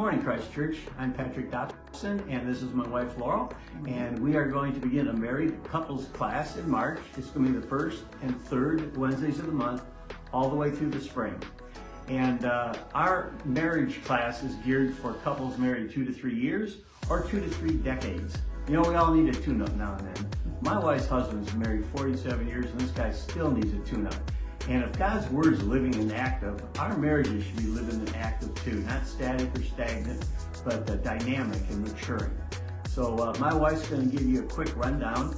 Morning, Christ Church. I'm Patrick Dobson, and this is my wife, Laurel, and we are going to begin a married couples class in March. It's going to be the first and third Wednesdays of the month, all the way through the spring. And our marriage class is geared for couples married 2 to 3 years or 2 to 3 decades. You know, we all need a tune-up now and then. My wife's husband's married 47 years, and this guy still needs a tune-up. And if God's Word is living and active, our marriages should be living and active too, not static or stagnant, but dynamic and maturing. So my wife's going to give you a quick rundown,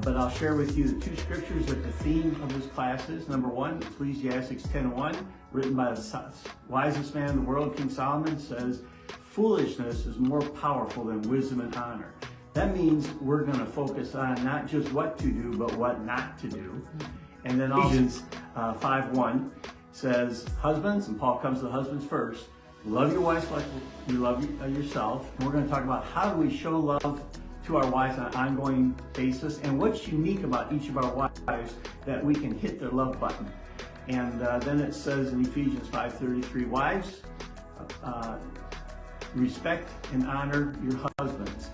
but I'll share with you the 2 scriptures that the theme of this class is. Number 1, Ecclesiastes 10:1, written by the wisest man in the world, King Solomon, says, "Foolishness is more powerful than wisdom and honor." That means we're going to focus on not just what to do, but what not to do. And then Ephesians 5:1 says, husbands, and Paul comes to the husbands first, love your wives like you love yourself. And we're going to talk about how do we show love to our wives on an ongoing basis and what's unique about each of our wives that we can hit their love button. And then it says in Ephesians 5:33, wives, respect and honor your husbands.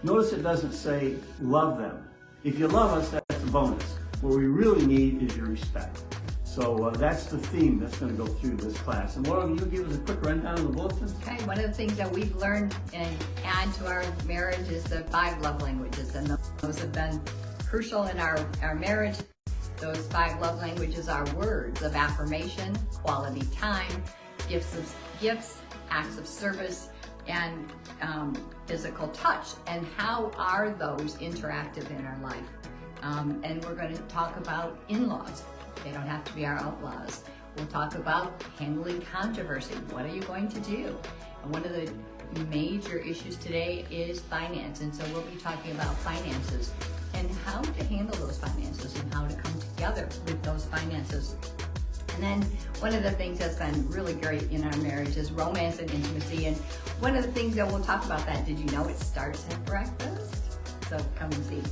Notice it doesn't say love them. If you love us, that's a bonus. What we really need is your respect. So that's the theme that's going to go through this class. And Laura, will you give us a quick rundown of the bulletin? Okay, one of the things that we've learned and add to our marriage is the 5 love languages. And those have been crucial in our marriage. Those 5 love languages are words of affirmation, quality time, gifts, acts of service, and physical touch. And how are those interactive in our life? And we're going to talk about in-laws. They don't have to be our outlaws. We'll talk about handling controversy. What are you going to do? And one of the major issues today is finance. And so we'll be talking about finances and how to handle those finances and how to come together with those finances. And then one of the things that's been really great in our marriage is romance and intimacy. And one of the things that we'll talk about that, did you know it starts at breakfast? So come and see.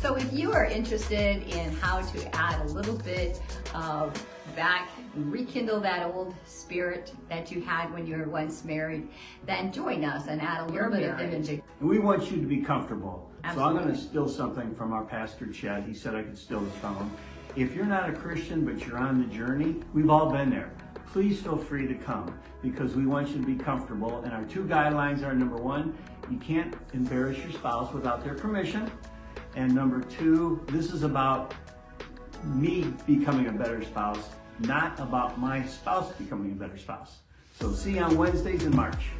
So if you are interested in how to add a little bit of back, rekindle that old spirit that you had when you were once married, then join us and add a little bit of image. We want you to be comfortable. Absolutely. So I'm going to steal something from our pastor, Chet. He said I could steal this from him. If you're not a Christian, but you're on the journey, we've all been there. Please feel free to come because we want you to be comfortable. And our 2 guidelines are, number 1, you can't embarrass your spouse without their permission. And number 2, this is about me becoming a better spouse, not about my spouse becoming a better spouse. So see you on Wednesdays in March.